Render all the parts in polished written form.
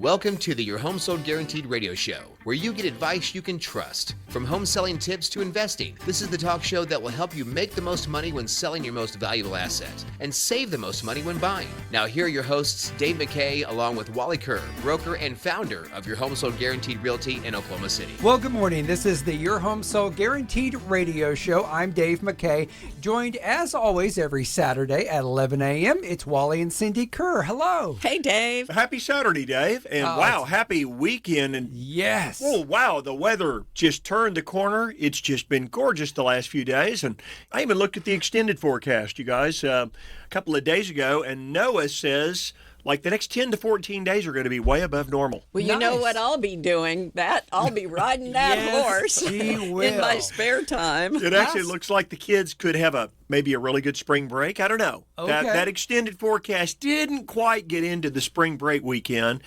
Welcome to the Your Home Sold Guaranteed radio show, where you get advice you can trust. From home selling tips to investing, this is the talk show that will help you make the most money when selling your most valuable asset and save the most money when buying. Now here are your hosts, Dave McKay, along with Wally Kerr, broker and founder of Your Home Sold Guaranteed Realty in Oklahoma City. Well, good morning. This is the Your Home Sold Guaranteed radio show. I'm Dave McKay, joined as always every Saturday at 11 a.m. It's Wally and Cindy Kerr. Hello. Hey, Dave. Happy Saturday, Dave. And wow, happy weekend. And yes. Oh, wow, the weather just turned the corner. It's just been gorgeous the last few days. And I even looked at the extended forecast, you guys, a couple of days ago. And NOAA says, like, the next 10 to 14 days are going to be way above normal. Well, you know what I'll be doing? I'll be riding that horse in my spare time. It actually looks like the kids could have maybe a really good spring break. I don't know. Okay. That extended forecast didn't quite get into the spring break weekend,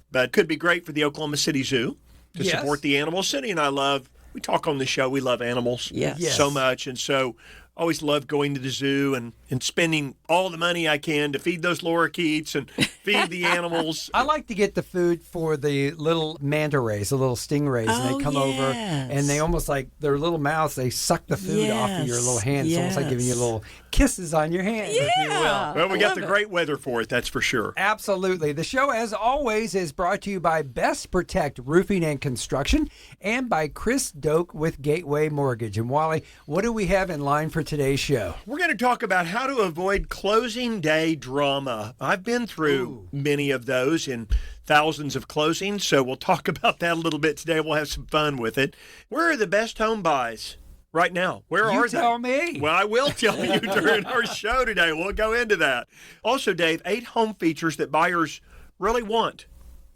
but could be great for the Oklahoma City Zoo to support the animals. Cindy and I we talk on the show, we love animals so much, and so always love going to the zoo and spending all the money I can to feed those lorikeets and feed the animals. I like to get the food for the little manta rays, the little stingrays, and they come over and they almost like their little mouths, they suck the food off of your little hands. It's almost like giving you little kisses on your hands, if you will. Well, we got the great weather for it, that's for sure. Absolutely. The show, as always, is brought to you by Best Protect Roofing and Construction and by Chris Doke with Gateway Mortgage. And Wally, what do we have in line for today's show? We're going to talk about how to avoid closing day drama. I've been through many of those in thousands of closings, so we'll talk about that a little bit today. We'll have some fun with it. Where are the best home buys right now? Where are they? You tell me. Well, I will tell you during our show today. We'll go into that. Also, Dave, 8 home features that buyers really want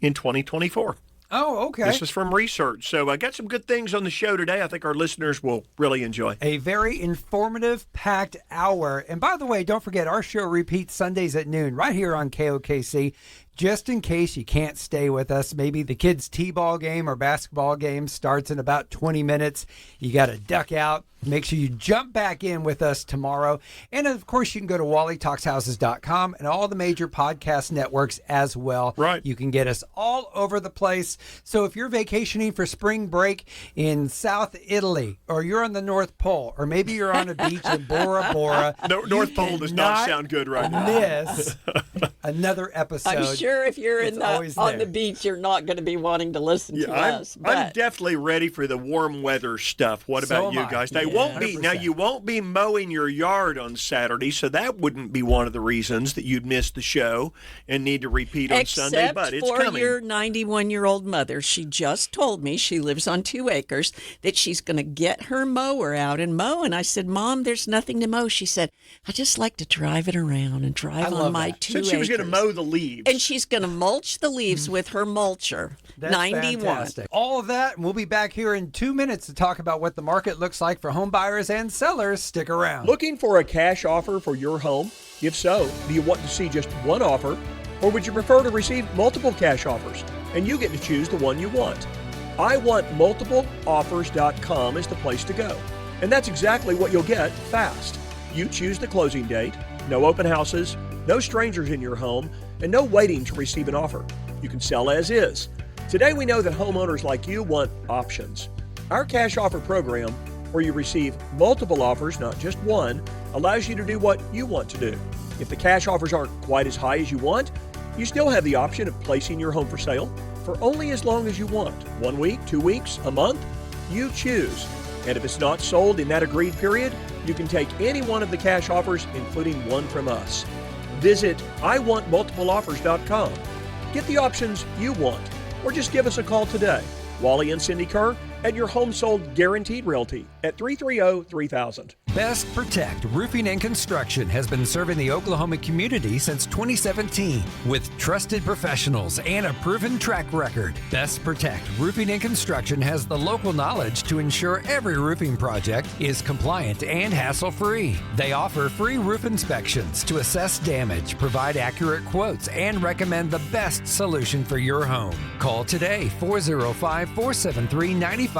in 2024. Oh, okay. This is from research. So I got some good things on the show today I think our listeners will really enjoy. A very informative, packed hour. And by the way, don't forget, our show repeats Sundays at noon right here on KOKC. Just in case you can't stay with us, maybe the kids' t-ball game or basketball game starts in about 20 minutes. You got to duck out. Make sure you jump back in with us tomorrow. And, of course, you can go to wallytalkshouses.com and all the major podcast networks as well. Right. You can get us all over the place. So if you're vacationing for spring break in South Italy, or you're on the North Pole, or maybe you're on a beach in Bora Bora. North Pole does not sound good right now. Miss another episode. I'm sure if you're on the beach, you're not going to be wanting to listen to us. I'm definitely ready for the warm weather stuff. What about you guys? They won't be 100%. Now, you won't be mowing your yard on Saturday, so that wouldn't be one of the reasons that you'd miss the show and need to repeat on Sunday, but it's coming. Except for your 91-year-old mother. She just told me, she lives on 2 acres, that she's going to get her mower out and mow. And I said, Mom, there's nothing to mow. She said, I just like to drive it around and drive on my 2 acres. Said she was going to mow the leaves. And she's going to mulch the leaves with her mulcher. That's 91. Fantastic. All of that, and we'll be back here in 2 minutes to talk about what the market looks like for home buyers and sellers. Stick around. Looking for a cash offer for your home? If so, do you want to see just one offer, or would you prefer to receive multiple cash offers and you get to choose the one you want? IWantMultipleOffers.com is the place to go. And that's exactly what you'll get fast. You choose the closing date, no open houses, no strangers in your home, and no waiting to receive an offer. You can sell as is. Today we know that homeowners like you want options. Our cash offer program, where you receive multiple offers, not just one, allows you to do what you want to do. If the cash offers aren't quite as high as you want, you still have the option of placing your home for sale for only as long as you want. 1 week, 2 weeks, a month, you choose. And if it's not sold in that agreed period, you can take any one of the cash offers, including one from us. Visit IWantMultipleOffers.com. Get the options you want, or just give us a call today. Wally and Cindy Kerr at Your Home Sold Guaranteed Realty at 330-3000. Best Protect Roofing and Construction has been serving the Oklahoma community since 2017 with trusted professionals and a proven track record. Best Protect Roofing and Construction has the local knowledge to ensure every roofing project is compliant and hassle-free. They offer free roof inspections to assess damage, provide accurate quotes, and recommend the best solution for your home. Call today, 405-473-9599.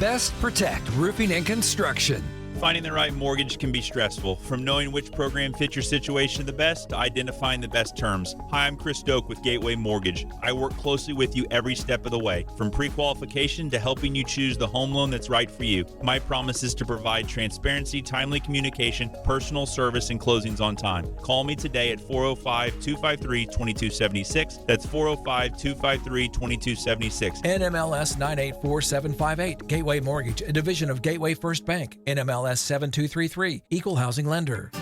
Best Protect Roofing and Construction. Finding the right mortgage can be stressful, from knowing which program fits your situation the best to identifying the best terms. Hi, I'm Chris Doke with Gateway Mortgage. I work closely with you every step of the way, from pre-qualification to helping you choose the home loan that's right for you. My promise is to provide transparency, timely communication, personal service, and closings on time. Call me today at 405-253-2276. That's 405-253-2276. NMLS 984758. Gateway Mortgage, a division of Gateway First Bank. NMLS 7233. Equal housing lender.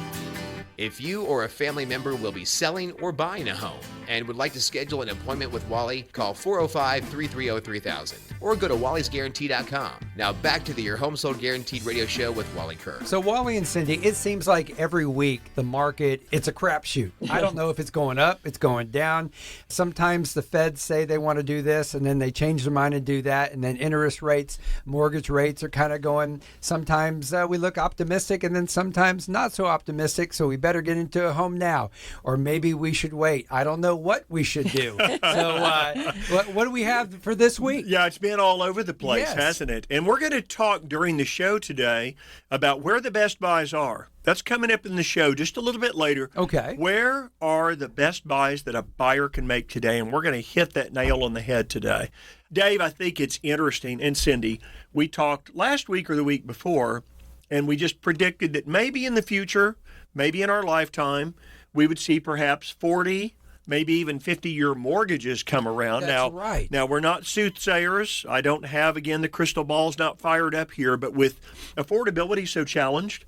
If you or a family member will be selling or buying a home and would like to schedule an appointment with Wally, call 405-330-3000 or go to wallysguarantee.com. Now back to the Your Home Sold Guaranteed radio show with Wally Kerr. So Wally and Cindy, it seems like every week the market, it's a crapshoot. I don't know if it's going up, it's going down. Sometimes the feds say they want to do this and then they change their mind and do that. And then interest rates, mortgage rates are kind of going. Sometimes we look optimistic and then sometimes not so optimistic. So we better get into a home now, or maybe we should wait. I don't know what we should do. So what do we have for this week? Yeah, it's been all over the place, Yes. hasn't it? And we're going to talk during the show today about where the best buys are. That's coming up in the show just a little bit later. Okay. Where are the best buys that a buyer can make today? And we're going to hit that nail on the head today. Dave, I think it's interesting. And Cindy, we talked last week or the week before, and we just predicted that maybe in the future, maybe in our lifetime, we would see perhaps 40, maybe even 50-year mortgages come around. That's right. Now, we're not soothsayers. I don't have, again, the crystal ball's not fired up here, but with affordability so challenged,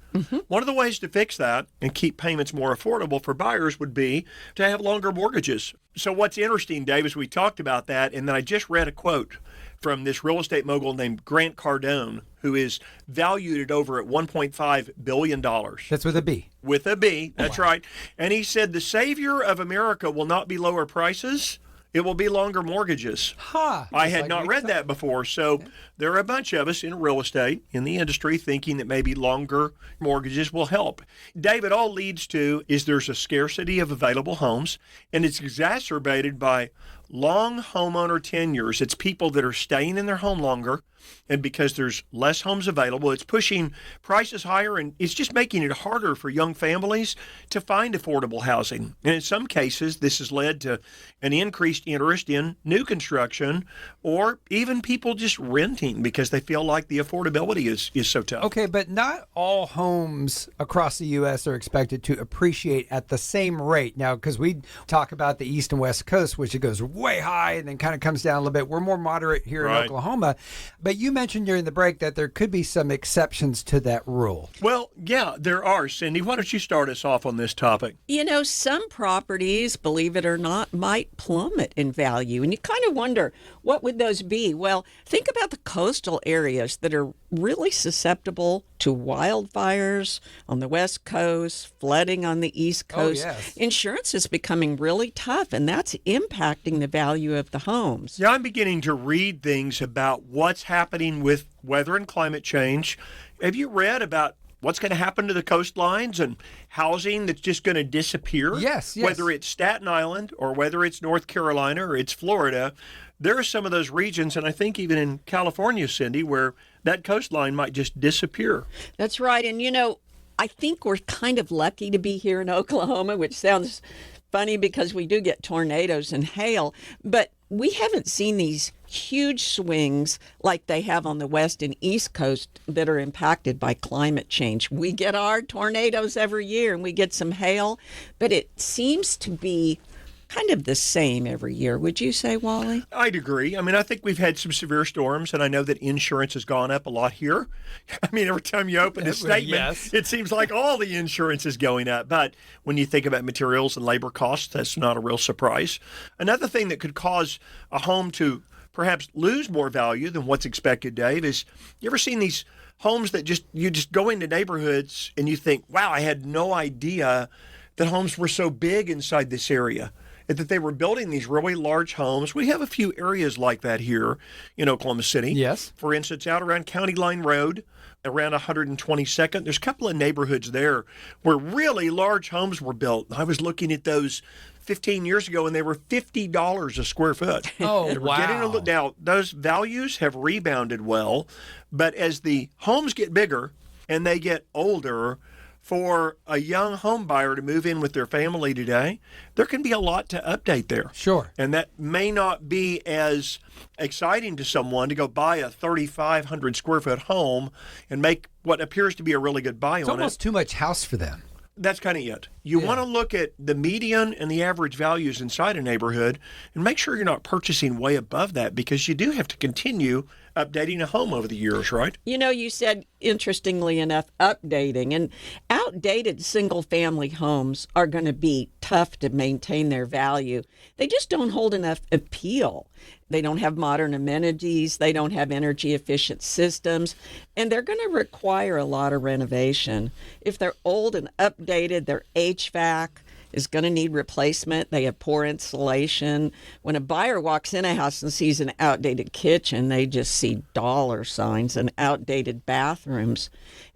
one of the ways to fix that and keep payments more affordable for buyers would be to have longer mortgages. So what's interesting, Dave, is we talked about that, and then I just read a quote from this real estate mogul named Grant Cardon, who is valued at over at $1.5 billion. That's with a B. With a B, that's right. And he said, the savior of America will not be lower prices, it will be longer mortgages. I had not read that before. So there are a bunch of us in real estate, in the industry, thinking that maybe longer mortgages will help. Dave, it all leads to is there's a scarcity of available homes, and it's exacerbated by long homeowner tenures. It's people that are staying in their home longer, and because there's less homes available, it's pushing prices higher, and it's just making it harder for young families to find affordable housing. And in some cases, this has led to an increased interest in new construction, or even people just renting because they feel like the affordability is so tough. Okay, but not all homes across the U.S. are expected to appreciate at the same rate. Now, because we talk about the East and West Coast, which it goes way high and then kind of comes down a little bit. We're more moderate here in Oklahoma. But you mentioned during the break that there could be some exceptions to that rule. Well, yeah, there are. Cindy, why don't you start us off on this topic? You know, some properties, believe it or not, might plummet in value. And you kind of wonder, what would those be? Well, think about the coastal areas that are really susceptible to wildfires on the West Coast, flooding on the East Coast. Yes. Insurance is becoming really tough, and that's impacting the value of the homes. Yeah, I'm beginning to read things about what's happening with weather and climate change. Have you read about what's going to happen to the coastlines and housing that's just going to disappear? Yes. Whether it's Staten Island or whether it's North Carolina or it's Florida, there are some of those regions, and I think even in California, Cindy, where that coastline might just disappear. That's right. And, you know, I think we're kind of lucky to be here in Oklahoma, which sounds funny because we do get tornadoes and hail, but we haven't seen these huge swings like they have on the West and East Coast that are impacted by climate change. We get our tornadoes every year and we get some hail, but it seems to be kind of the same every year. Would you say, Wally? I'd agree. I mean, I think we've had some severe storms, and I know that insurance has gone up a lot here. I mean, every time you open a statement, It seems like all the insurance is going up. But when you think about materials and labor costs, that's not a real surprise. Another thing that could cause a home to perhaps lose more value than what's expected, Dave, is you ever seen these homes that you just go into neighborhoods and you think, wow, I had no idea that homes were so big inside this area, and that they were building these really large homes. We have a few areas like that here in Oklahoma City. Yes. For instance, out around County Line Road, around 122nd, there's a couple of neighborhoods there where really large homes were built. I was looking at those 15 years ago, and they were $50 a square foot. Oh, wow. Now, those values have rebounded well, but as the homes get bigger and they get older, for a young home buyer to move in with their family today, there can be a lot to update there. Sure. And that may not be as exciting to someone to go buy a 3,500 square foot home and make what appears to be a really good buy It's on it. almost too much house for them. That's kind of it. You want to look at the median and the average values inside a neighborhood and make sure you're not purchasing way above that, because you do have to continue updating a home over the years, right? You know, you said, interestingly enough, updating. And outdated single-family homes are going to be tough to maintain their value. They just don't hold enough appeal. They don't have modern amenities. They don't have energy-efficient systems. And they're going to require a lot of renovation. If they're old and updated, their HVAC is going to need replacement. They have poor insulation. When a buyer walks in a house and sees an outdated kitchen, they just see dollar signs and outdated bathrooms.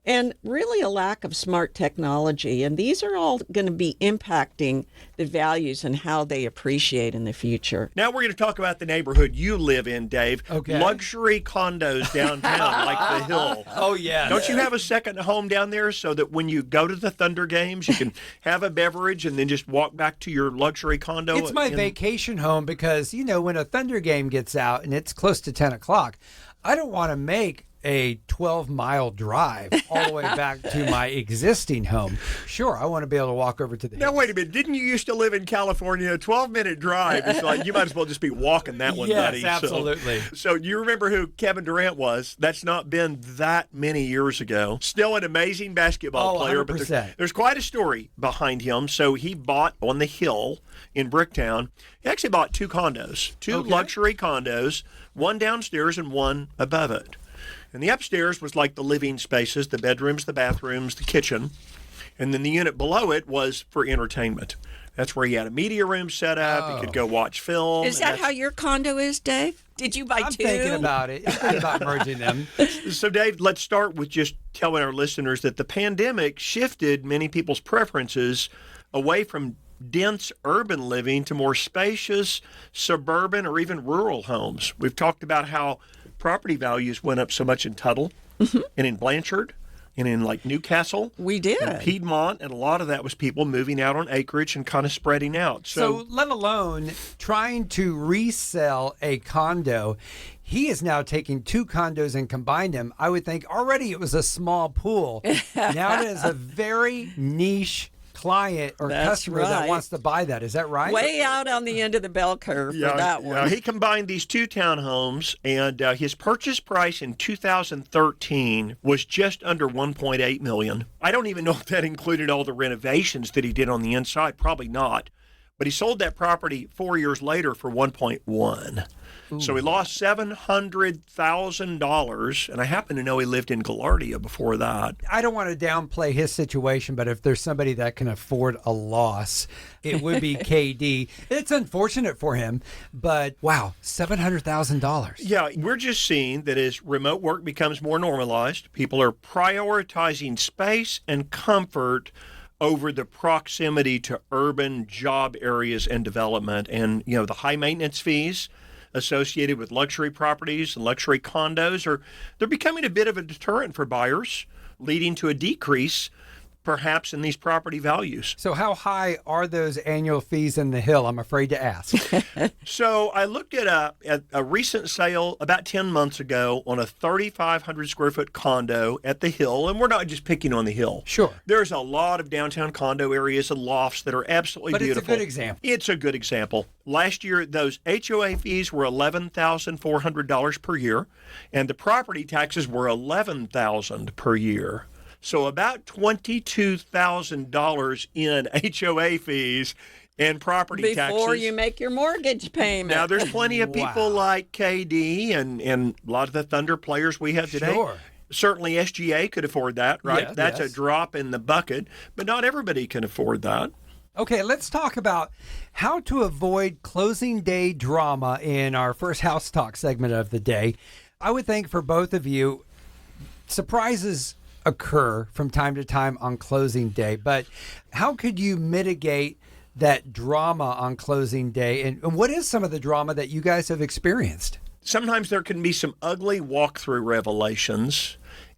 And really a lack of smart technology. And these are all going to be impacting the values and how they appreciate in the future. Now we're going to talk about the neighborhood you live in, Dave. Okay. Luxury condos downtown, like the Hill. Oh, yeah. Don't you have a second home down there so that when you go to the Thunder games, you can have a beverage and then just walk back to your luxury condo? It's my vacation home because, you know, when a Thunder game gets out and it's close to 10 o'clock, I don't want to make a 12-mile drive all the way back to my existing home. Sure, I want to be able to walk over to the Now, wait a minute. Didn't you used to live in California? A 12-minute drive. It's like you might as well just be walking that one, buddy. Yes, absolutely. So you remember who Kevin Durant was? That's not been that many years ago. Still an amazing basketball player. 100%. But there's quite a story behind him. So he bought on the Hill in Bricktown. He actually bought two condos, two luxury condos, one downstairs and one above it. And the upstairs was like the living spaces, the bedrooms, the bathrooms, the kitchen. And then the unit below it was for entertainment. That's where he had a media room set up. He could go watch film. Is that how your condo is, Dave? Did you buy I'm two? thinking about it. I'm thinking about merging them. So, Dave, let's start with just telling our listeners that the pandemic shifted many people's preferences away from dense urban living to more spacious suburban or even rural homes. We've talked about how property values went up so much in Tuttle and in Blanchard and in like Newcastle. We did. And Piedmont, and a lot of that was people moving out on acreage and kind of spreading out. So let alone trying to resell a condo, he is now taking two condos and combined them. I would think already it was a small pool. Now it is a very niche client or customer that wants to buy that. Is that right? Way out on the end of the bell curve for that one. Yeah, he combined these two townhomes, and his purchase price in 2013 was just under $1.8 million. I don't even know if that included all the renovations that he did on the inside. Probably not. But he sold that property 4 years later for $1.1. So he lost $700,000, and I happen to know he lived in Gaillardia before that. I don't want to downplay his situation, but if there's somebody that can afford a loss, it would be KD. It's unfortunate for him, but wow, $700,000. Yeah, we're just seeing that as remote work becomes more normalized, people are prioritizing space and comfort over the proximity to urban job areas and development. And, you know, the high maintenance fees associated with luxury properties and luxury condos they're becoming a bit of a deterrent for buyers, leading to a decrease perhaps in these property values. So how high are those annual fees in the Hill? I'm afraid to ask. So I looked at a recent sale about 10 months ago on a 3,500 square foot condo at the Hill, and we're not just picking on the Hill. Sure. There's a lot of downtown condo areas and lofts that are absolutely beautiful. But it's a good example. It's a good example. Last year, those HOA fees were $11,400 per year, and the property taxes were $11,000 per year. So about $22,000 in HOA fees and property taxes. Before you make your mortgage payment. Now, there's plenty of people like KD and a lot of the Thunder players we have today. Sure. Certainly SGA could afford that, right? Yeah, That's yes. a drop in the bucket, but not everybody can afford that. Okay, let's talk about how to avoid closing day drama in our first House Talk segment of the day. I would think for both of you, surprises occur from time to time on closing day, but how could you mitigate that drama on closing day? And what is some of the drama that you guys have experienced? Sometimes there can be some ugly walkthrough revelations,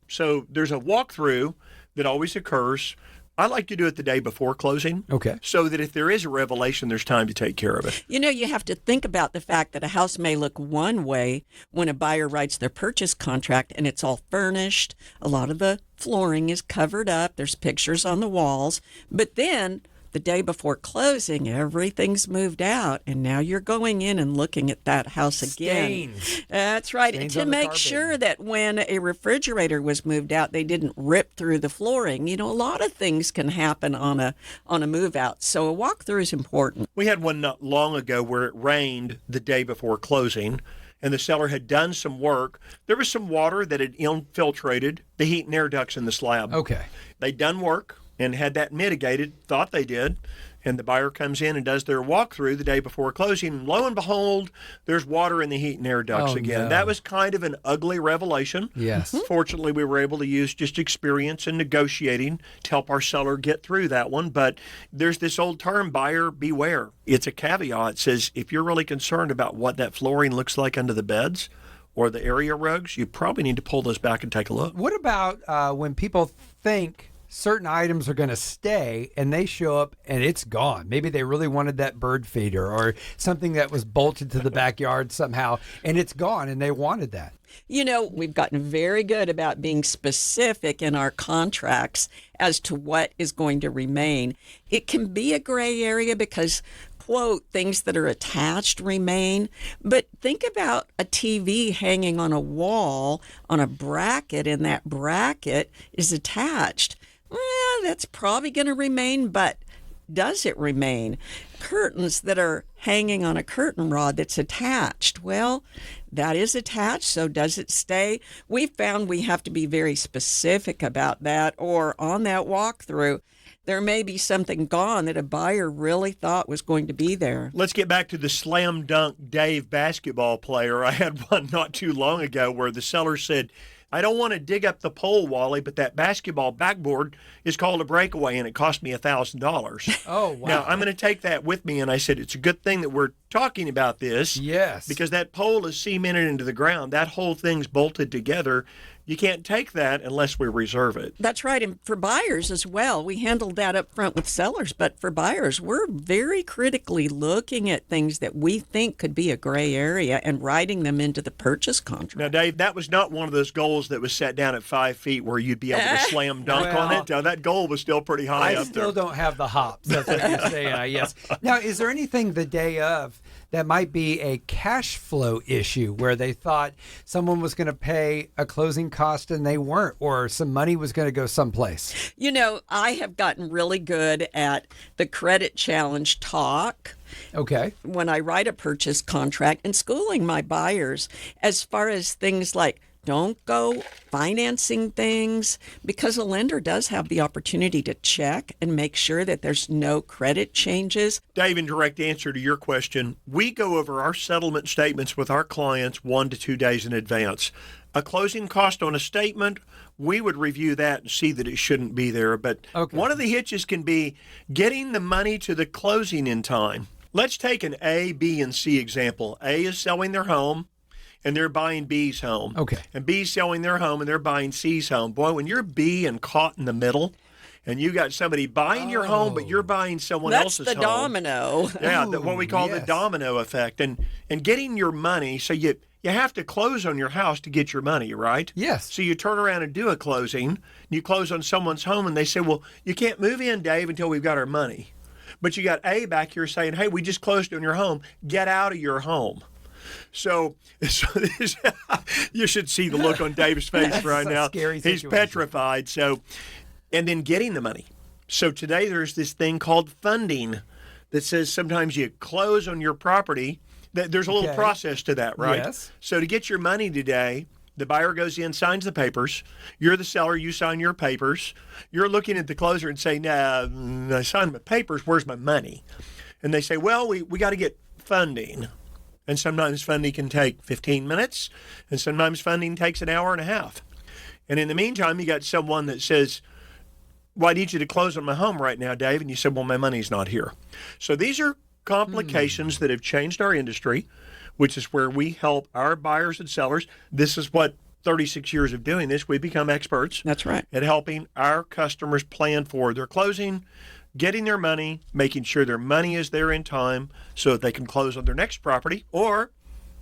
So there's a walkthrough that always occurs. I like to do it the day before closing. Okay. So that if there is a revelation, there's time to take care of it. You know, you have to think about the fact that a house may look one way when a buyer writes their purchase contract and it's all furnished. A lot of the flooring is covered up. There's pictures on the walls. But then the day before closing, everything's moved out, and now you're going in and looking at that house again. Stains. That's right. Stains To on the make carpet. sure that when a refrigerator was moved out, they didn't rip through the flooring. You know, a lot of things can happen on a move out. So a walkthrough is important. We had one not long ago where it rained the day before closing, and the seller had done some work. There was some water that had infiltrated the heat and air ducts in the slab. Okay. They'd done work and had that mitigated, thought they did, and the buyer comes in and does their walkthrough the day before closing, and lo and behold, there's water in the heat and air ducts Oh, again. no. That was kind of an ugly revelation. Yes. Fortunately, we were able to use just experience and negotiating to help our seller get through that one. But there's this old term, buyer beware. It's a caveat. It says if you're really concerned about what that flooring looks like under the beds or the area rugs, you probably need to pull those back and take a look. What about when people think certain items are going to stay and they show up and it's gone? Maybe they really wanted that bird feeder or something that was bolted to the backyard somehow and it's gone and they wanted that. You know, we've gotten very good about being specific in our contracts as to what is going to remain. It can be a gray area because, quote, things that are attached remain. But think about a TV hanging on a wall on a bracket, and that bracket is attached. Well, that's probably going to remain, but does it remain? Curtains that are hanging on a curtain rod that's attached. Well, that is attached, so does it stay? We found we have to be very specific about that, or on that walkthrough, there may be something gone that a buyer really thought was going to be there. Let's get back to the slam dunk Dave basketball player. I had one not too long ago where the seller said, I don't want to dig up the pole, Wally, but that basketball backboard is called a breakaway and it cost me $1,000. Oh, wow. Now, I'm going to take that with me. And I said, it's a good thing that we're talking about this. Yes. Because that pole is cemented into the ground. That whole thing's bolted together. You can't take that unless we reserve it. That's right. And for buyers as well, we handled that up front with sellers. But for buyers, we're very critically looking at things that we think could be a gray area and writing them into the purchase contract. Now, Dave, that was not one of those goals that was set down at 5 feet where you'd be able to slam dunk on it. That goal was still pretty high I up still there. don't have the hops. That's what you're saying, yes. Now, is there anything the day of that might be a cash flow issue where they thought someone was going to pay a closing cost and they weren't, or some money was going to go someplace? You know, I have gotten really good at the credit challenge talk Okay. when I write a purchase contract and schooling my buyers as far as things like don't go financing things, because a lender does have the opportunity to check and make sure that there's no credit changes. Dave, in direct answer to your question, we go over our settlement statements with our clients 1 to 2 days in advance. A closing cost on a statement, we would review that and see that it shouldn't be there. But one of the hitches can be getting the money to the closing in time. Let's take an A, B, and C example. A is selling their home, and they're buying B's home. Okay. And B's selling their home, and they're buying C's home. Boy, when you're B and caught in the middle, and you got somebody buying your home, but you're buying someone That's else's the home. domino. Yeah, what we call the yes. domino effect. And getting your money, so you have to close on your house to get your money, right? Yes. So you turn around and do a closing, you close on someone's home, and they say, well, you can't move in, Dave, until we've got our money. But you got A back here saying, hey, we just closed on your home. Get out of your home. So you should see the look on Dave's face right a now. scary He's situation. petrified. So, and then getting the money. So today there's this thing called funding that says sometimes you close on your property. There's a little Okay. process to that, right? Yes. So to get your money today, the buyer goes in, signs the papers. You're the seller. You sign your papers. You're looking at the closer and say, nah, I signed my papers. Where's my money? And they say, well, we got to get funding. And sometimes funding can take 15 minutes, and sometimes funding takes an hour and a half. And in the meantime, you got someone that says, well, I need you to close on my home right now, Dave. And you said, well, my money's not here. So these are complications that have changed our industry, which is where we help our buyers and sellers. This is what 36 years of doing this, we become experts. That's right. At helping our customers plan for their closing, getting their money, making sure their money is there in time so that they can close on their next property or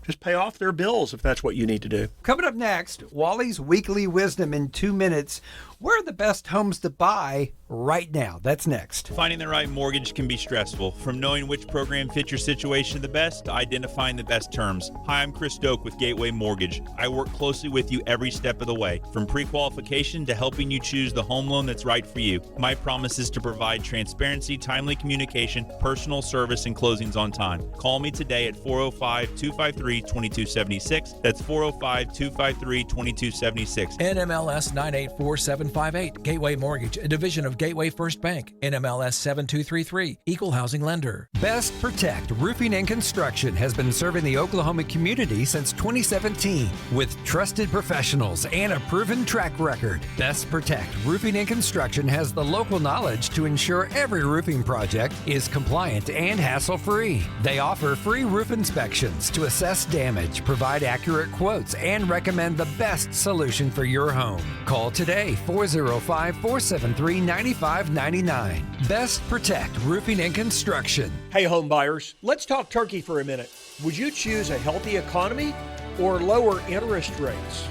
just pay off their bills if that's what you need to do. Coming up next, Wally's Weekly Wisdom in 2 minutes. Where are the best homes to buy right now? That's next. Finding the right mortgage can be stressful, from knowing which program fits your situation the best to identifying the best terms. Hi, I'm Chris Doke with Gateway Mortgage. I work closely with you every step of the way, from pre-qualification to helping you choose the home loan that's right for you. My promise is to provide transparency, timely communication, personal service, and closings on time. Call me today at 405-253-2276. That's 405-253-2276. NMLS 984758. Gateway Mortgage, a division of Gateway First Bank. NMLS 7233. Equal housing lender. Best Protect Roofing and Construction has been serving the Oklahoma community since 2017 with trusted professionals and a proven track record. Best Protect Roofing and Construction has the local knowledge to ensure every roofing project is compliant and hassle-free. They offer free roof inspections to assess damage, provide accurate quotes, and recommend the best solution for your home. Call today, 405-473-9599. Best Protect Roofing and Construction. Hey, home buyers, let's talk turkey for a minute. Would you choose a healthy economy or lower interest rates?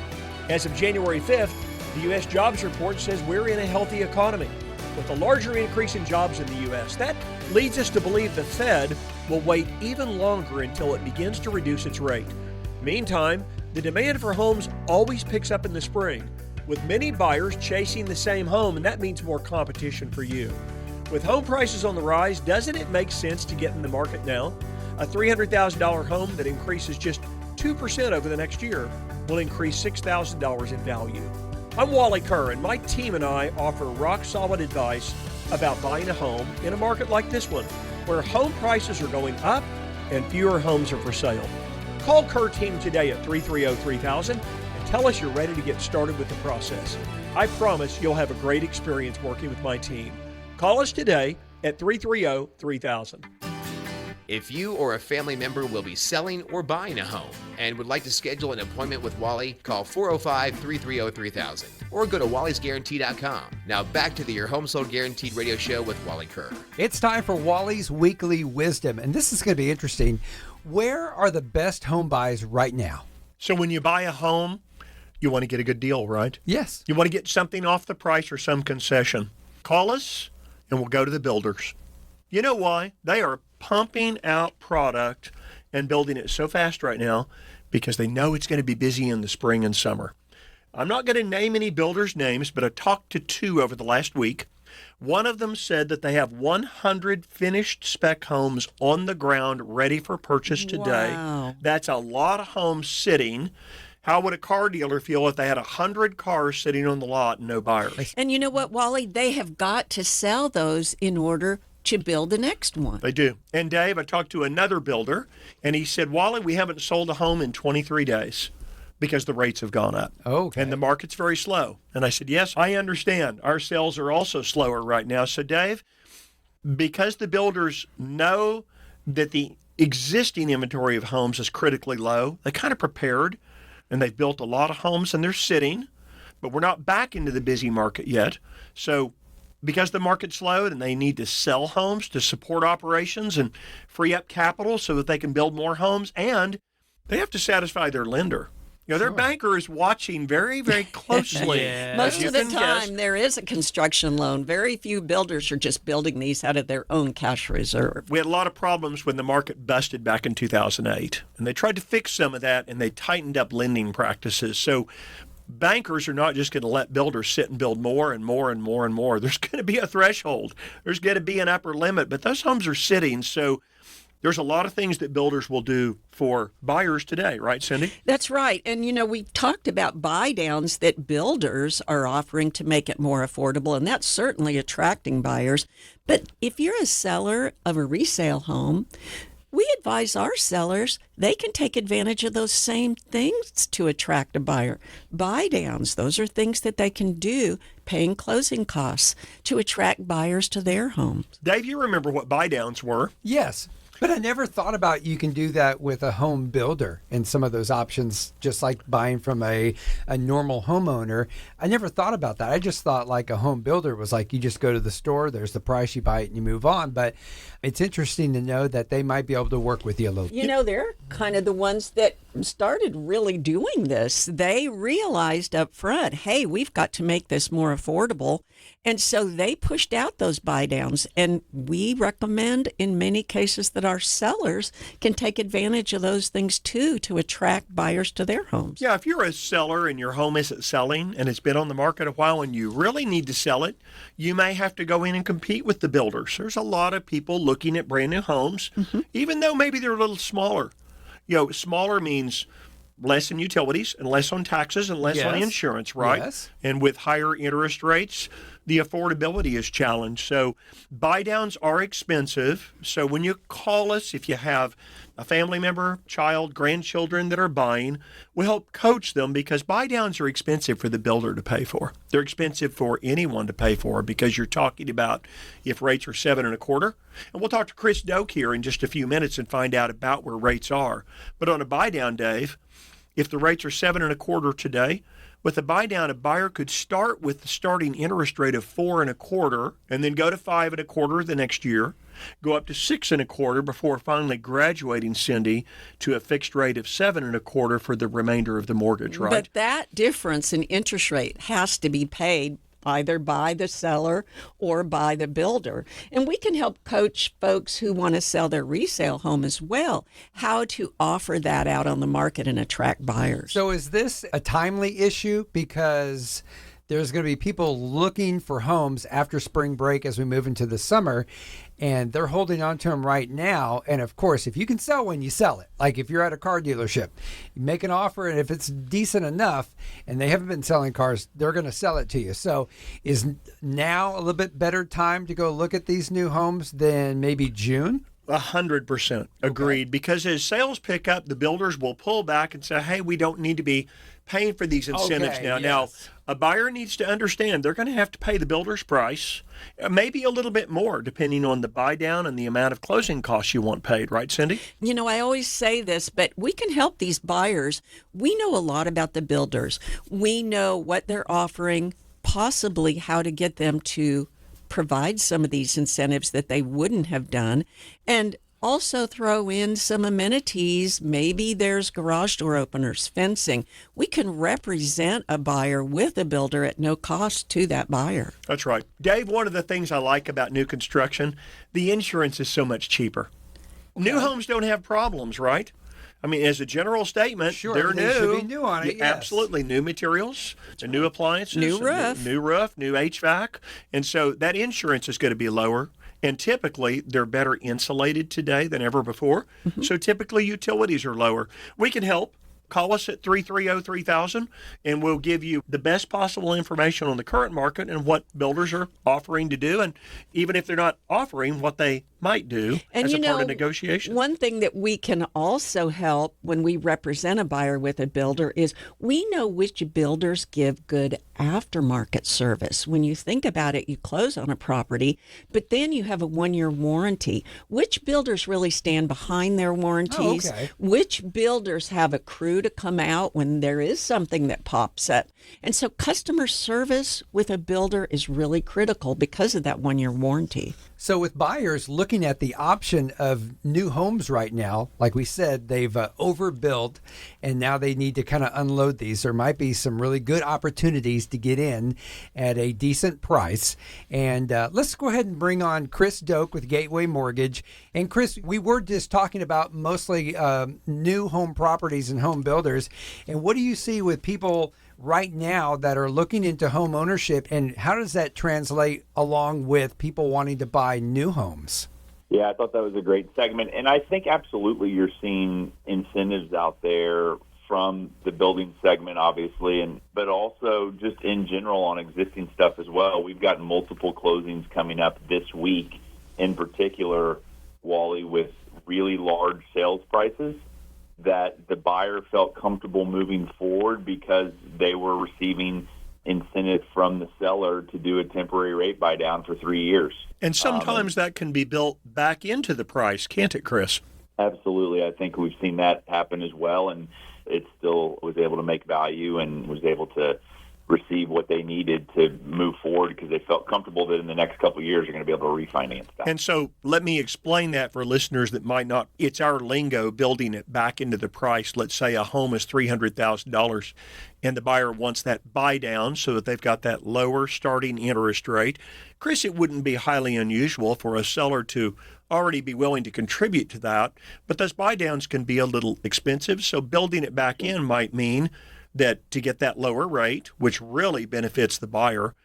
As of January 5th, the U.S. jobs report says we're in a healthy economy with a larger increase in jobs in the U.S. That leads us to believe the Fed will wait even longer until it begins to reduce its rate. Meantime, the demand for homes always picks up in the spring, with many buyers chasing the same home, and that means more competition for you. With home prices on the rise, doesn't it make sense to get in the market now? A $300,000 home that increases just 2% over the next year will increase $6,000 in value. I'm Wally Kerr, and my team and I offer rock-solid advice about buying a home in a market like this one, where home prices are going up and fewer homes are for sale. Call Kerr Team today at 330-3000 and tell us you're ready to get started with the process. I promise you'll have a great experience working with my team. Call us today at 330-3000. If you or a family member will be selling or buying a home and would like to schedule an appointment with Wally, call 405-330-3000 or go to wallysguarantee.com. Now back to the Your Home Sold Guaranteed radio show with Wally Kerr. It's time for Wally's Weekly Wisdom, and this is going to be interesting. Where are the best home buys right now? So when you buy a home, you want to get a good deal, right? Yes. You want to get something off the price or some concession. Call us and we'll go to the builders. You know why? They are pumping out product and building it so fast right now because they know it's going to be busy in the spring and summer. I'm not going to name any builders' names, but I talked to two over the last week. One of them said that they have 100 finished spec homes on the ground ready for purchase today. Wow. That's a lot of homes sitting. How would a car dealer feel if they had 100 cars sitting on the lot and no buyers? And you know what, Wally? They have got to sell those in order to build the next one. They do. And Dave, I talked to another builder, and he said, Wally, we haven't sold a home in 23 days because the rates have gone up. Okay. And the market's very slow. And I said, yes, I understand. Our sales are also slower right now. So, Dave, because the builders know that the existing inventory of homes is critically low, they kind of prepared, and they've built a lot of homes, and they're sitting, but we're not back into the busy market yet. So because the market slowed and they need to sell homes to support operations and free up capital so that they can build more homes, and they have to satisfy their lender. You know, their banker is watching very, very closely. Yeah. Most As of you the can time, guess. there is a construction loan. Very few builders are just building these out of their own cash reserve. We had a lot of problems when the market busted back in 2008, and they tried to fix some of that, and they tightened up lending practices. So bankers are not just going to let builders sit and build more and more and more and more. There's going to be a threshold. There's going to be an upper limit, but those homes are sitting, so there's a lot of things that builders will do for buyers today, right, Cindy? That's right. And, you know, we've talked about buy downs that builders are offering to make it more affordable, and that's certainly attracting buyers. But if you're a seller of a resale home, we advise our sellers they can take advantage of those same things to attract a buyer. Buy downs, those are things that they can do, paying closing costs to attract buyers to their homes. Dave, you remember what buy downs were? Yes. But I never thought about you can do that with a home builder and some of those options, just like buying from a normal homeowner. I never thought about that. I just thought like a home builder was like you just go to the store, there's the price, you buy it and you move on. But it's interesting to know that they might be able to work with you a little. You know, they're kind of the ones that started really doing this. They realized up front, hey, we've got to make this more affordable. And so they pushed out those buy downs. And we recommend in many cases that our sellers can take advantage of those things too to attract buyers to their homes. Yeah, if you're a seller and your home isn't selling and it's been on the market a while and you really need to sell it, you may have to go in and compete with the builders. There's a lot of people looking at brand new homes, even though maybe they're a little smaller. You know, smaller means less in utilities and less on taxes and less on insurance, right? Yes. And with higher interest rates, the affordability is challenged. So buy downs are expensive. So when you call us, if you have a family member, child, grandchildren that are buying, we'll help coach them because buy downs are expensive for the builder to pay for. They're expensive for anyone to pay for because you're talking about if rates are 7.25. And we'll talk to Chris Doke here in just a few minutes and find out about where rates are. But on a buy down, Dave, if the rates are 7.25 today, with a buy down, a buyer could start with the starting interest rate of 4.25 and then go to 5.25 the next year, go up to 6.25 before finally graduating, Cindy, to a fixed rate of 7.25 for the remainder of the mortgage, right? But that difference in interest rate has to be paid either by the seller or by the builder. And we can help coach folks who want to sell their resale home as well, how to offer that out on the market and attract buyers. So is this a timely issue? Because there's going to be people looking for homes after spring break as we move into the summer, and they're holding on to them right now. And of course, if you can sell one, you sell it. Like if you're at a car dealership, you make an offer, and if it's decent enough and they haven't been selling cars, they're going to sell it to you. So is now a little bit better time to go look at these new homes than maybe June? 100% agreed. Because as sales pick up, the builders will pull back and say, hey, we don't need to be paying for these incentives now. Yes. Now, a buyer needs to understand they're going to have to pay the builder's price, maybe a little bit more, depending on the buy down and the amount of closing costs you want paid. Right, Cindy? You know, I always say this, but we can help these buyers. We know a lot about the builders. We know what they're offering, possibly how to get them to provide some of these incentives that they wouldn't have done, and also throw in some amenities. Maybe there's garage door openers, fencing. We can represent a buyer with a builder at no cost to that buyer. That's right. Dave, one of the things I like about new construction, the insurance is so much cheaper. Okay. New homes don't have problems, right? I mean, as a general statement, sure, they're new. Should be new on it, yes. Absolutely. New materials, new appliances, new roof, new HVAC. And so that insurance is going to be lower. And typically, they're better insulated today than ever before. So typically, utilities are lower. We can help. Call us at 330-3000, and we'll give you the best possible information on the current market and what builders are offering to do, and even if they're not offering, what they might do as a part of negotiation. One thing that we can also help when we represent a buyer with a builder is we know which builders give good aftermarket service. When you think about it, you close on a property, but then you have a 1-year warranty. Which builders really stand behind their warranties? Oh, okay. Which builders have a crew to come out when there is something that pops up? And so customer service with a builder is really critical because of that 1-year warranty. So with buyers looking at the option of new homes right now, like we said, they've overbuilt and now they need to kind of unload these. There might be some really good opportunities to get in at a decent price. And let's go ahead and bring on Chris Doke with Gateway Mortgage. And Chris, we were just talking about mostly new home properties and home builders. And what do you see with people right now that are looking into home ownership, and how does that translate along with people wanting to buy new homes? Yeah, I thought that was a great segment. And I think absolutely you're seeing incentives out there from the building segment, obviously, but also just in general on existing stuff as well. We've got multiple closings coming up this week, in particular, Wally, with really large sales prices that the buyer felt comfortable moving forward because they were receiving incentive from the seller to do a temporary rate buy down for 3 years. And sometimes that can be built back into the price, can't it, Chris? Absolutely. I think we've seen that happen as well, and it still was able to make value and was able to receive what they needed to move forward because they felt comfortable that in the next couple of years they're going to be able to refinance that. And so let me explain that for listeners that might not. It's our lingo, building it back into the price. Let's say a home is $300,000 and the buyer wants that buy down so that they've got that lower starting interest rate. Chris, it wouldn't be highly unusual for a seller to already be willing to contribute to that, but those buy downs can be a little expensive. So building it back in might mean that to get that lower rate, which really benefits the buyer,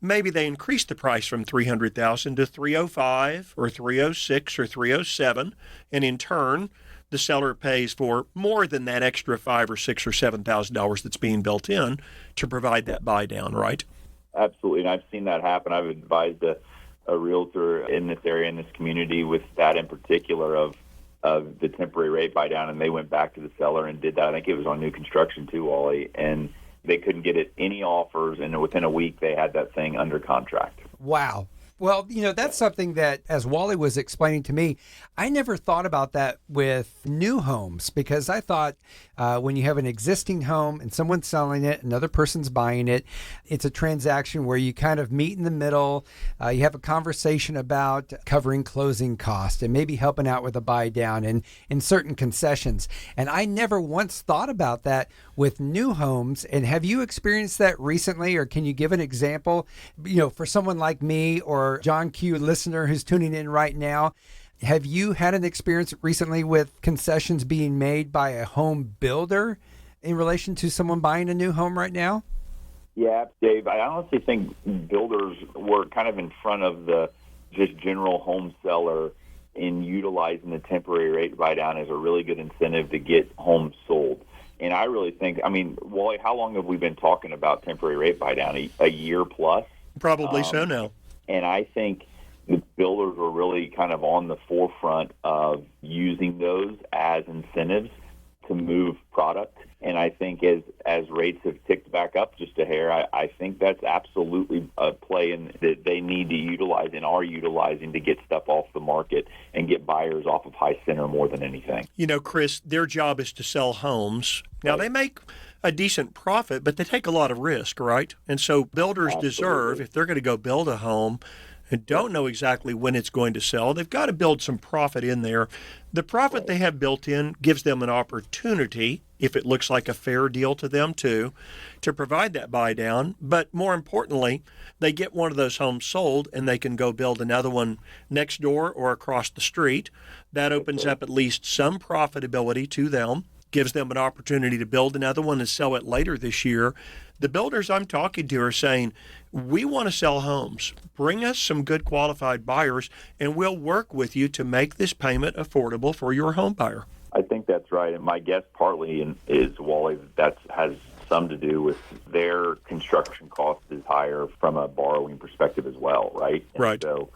maybe they increase the price from $300,000 to $305,000 or $306,000 or $307,000, and in turn, the seller pays for more than that extra $5,000 or $6,000 or $7,000 that's being built in to provide that buy down, right? Absolutely, and I've seen that happen. I've advised a realtor in this area, in this community, with that in particular of the temporary rate buy down, and they went back to the seller and did that. I think it was on new construction too, Wally, and they couldn't get it any offers, and within a week they had that thing under contract. Wow. Well, that's something that, as Wally was explaining to me, I never thought about that with new homes, because I thought when you have an existing home and someone's selling it, another person's buying it, it's a transaction where you kind of meet in the middle. You have a conversation about covering closing costs and maybe helping out with a buy down and in certain concessions. And I never once thought about that with new homes. And have you experienced that recently, or can you give an example, for someone like me or John Q listener who's tuning in right now? Have you had an experience recently with concessions being made by a home builder in relation to someone buying a new home right now? Yeah, Dave, I honestly think builders were kind of in front of the just general home seller in utilizing the temporary rate buy down as a really good incentive to get homes sold. And I really think, Wally, how long have we been talking about temporary rate buy down? A year plus? Probably so now. And I think the builders were really kind of on the forefront of using those as incentives to move product. And I think as rates have ticked back up just a hair, I think that's absolutely a play that they need to utilize and are utilizing to get stuff off the market and get buyers off of high center more than anything. Chris, their job is to sell homes. Now, they make a decent profit, but they take a lot of risk, right? And so builders deserve, if they're going to go build a home and don't know exactly when it's going to sell, they've got to build some profit in there. The profit they have built in gives them an opportunity, if it looks like a fair deal to them too, to provide that buy down. But more importantly, they get one of those homes sold and they can go build another one next door or across the street. That opens up at least some profitability to them, gives them an opportunity to build another one and sell it later this year. The builders I'm talking to are saying, we want to sell homes. Bring us some good qualified buyers, and we'll work with you to make this payment affordable for your home buyer. I think that's right. And my guess partly is, Wally, that has some to do with their construction cost is higher from a borrowing perspective as well, right? And right. So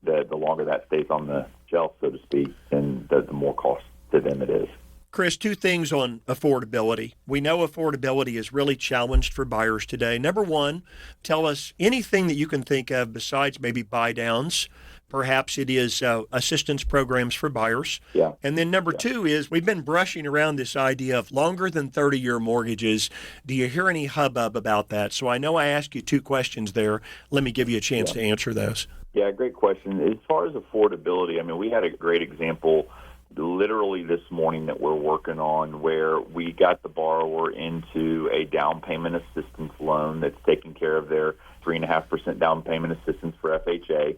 the longer that stays on the shelf, so to speak, then the more cost to them it is. Chris, two things on affordability. We know affordability is really challenged for buyers today. Number one, tell us anything that you can think of besides maybe buy downs. Perhaps it is assistance programs for buyers. Yeah. And then number two is we've been brushing around this idea of longer than 30-year mortgages. Do you hear any hubbub about that? So I know I asked you two questions there. Let me give you a chance to answer those. Yeah, great question. As far as affordability, we had a great example literally this morning that we're working on where we got the borrower into a down payment assistance loan that's taking care of their 3.5% down payment assistance for FHA.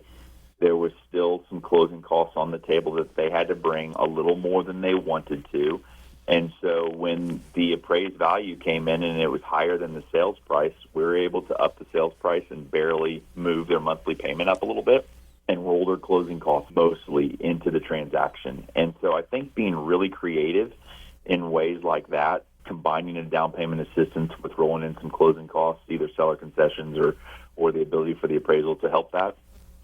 There was still some closing costs on the table that they had to bring a little more than they wanted to. And so when the appraised value came in and it was higher than the sales price, we were able to up the sales price and barely move their monthly payment up a little bit and roll their closing costs mostly into the transaction. And so I think being really creative in ways like that, combining a down payment assistance with rolling in some closing costs, either seller concessions or the ability for the appraisal to help that,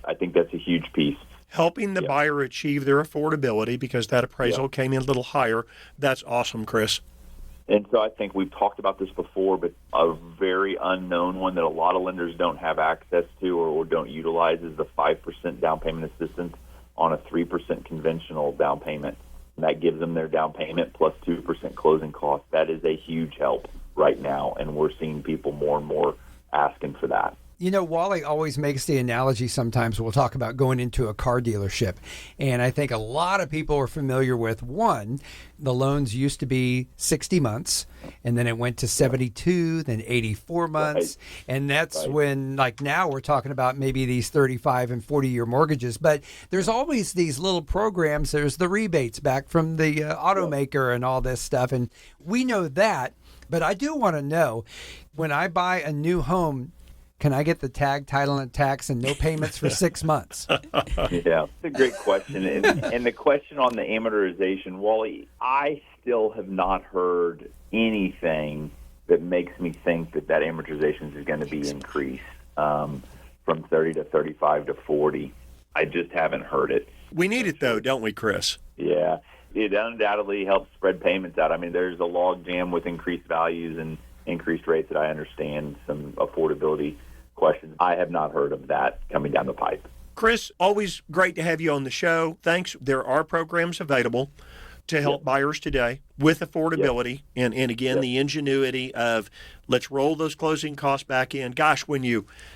I think that's a huge piece. Helping the buyer achieve their affordability because that appraisal came in a little higher. That's awesome, Chris. And so I think we've talked about this before, but a very unknown one that a lot of lenders don't have access to or don't utilize is the 5% down payment assistance on a 3% conventional down payment. And that gives them their down payment plus 2% closing costs. That is a huge help right now, and we're seeing people more and more asking for that. You know, Wally always makes the analogy sometimes. We'll talk about going into a car dealership. And I think a lot of people are familiar with, one, the loans used to be 60 months, and then it went to 72, then 84 months. Right. And that's when, like now, we're talking about maybe these 35 and 40-year mortgages. But there's always these little programs. There's the rebates back from the automaker and all this stuff. And we know that. But I do want to know, when I buy a new home, can I get the tag, title, and tax and no payments for 6 months? Yeah, it's a great question. And the question on the amortization, Wally, I still have not heard anything that makes me think that amortization is going to be increased from 30 to 35 to 40. I just haven't heard it. We need it, though, don't we, Chris? Yeah, it undoubtedly helps spread payments out. I mean, there's a log jam with increased values and increased rates that I understand, some affordability questions. I have not heard of that coming down the pipe. Chris, always great to have you on the show. Thanks. There are programs available to help buyers today with affordability and again, the ingenuity of let's roll those closing costs back in. Gosh,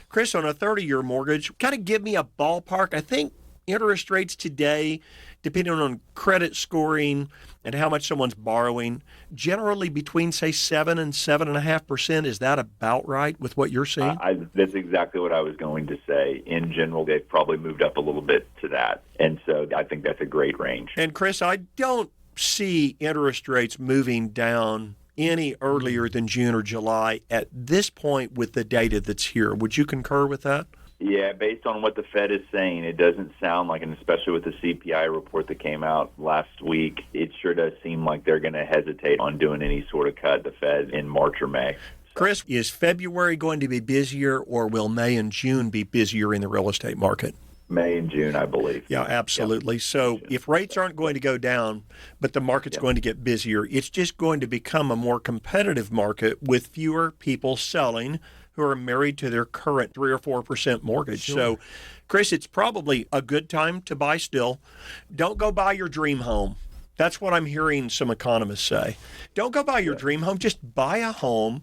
Chris, on a 30-year mortgage, kind of give me a ballpark. I think interest rates today, depending on credit scoring and how much someone's borrowing, generally between, say, 7 and 7.5%. Is that about right with what you're seeing? That's exactly what I was going to say. In general, they've probably moved up a little bit to that. And so I think that's a great range. And, Chris, I don't see interest rates moving down any earlier than June or July at this point with the data that's here. Would you concur with that? Yeah, based on what the Fed is saying, it doesn't sound like, and especially with the CPI report that came out last week, it sure does seem like they're going to hesitate on doing any sort of cut, the Fed, in March or May. Chris, is February going to be busier, or will May and June be busier in the real estate market? May and June, I believe. Yeah, absolutely. Yeah. So if rates aren't going to go down, but the market's going to get busier, it's just going to become a more competitive market with fewer people selling who are married to their current 3 or 4% mortgage. Sure. So, Chris, it's probably a good time to buy still. Don't go buy your dream home. That's what I'm hearing some economists say. Don't go buy your dream home. Just buy a home,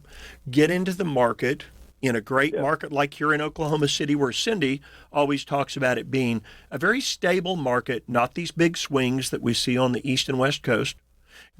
get into the market in a great market like here in Oklahoma City, where Cindy always talks about it being a very stable market, not these big swings that we see on the East and West Coast.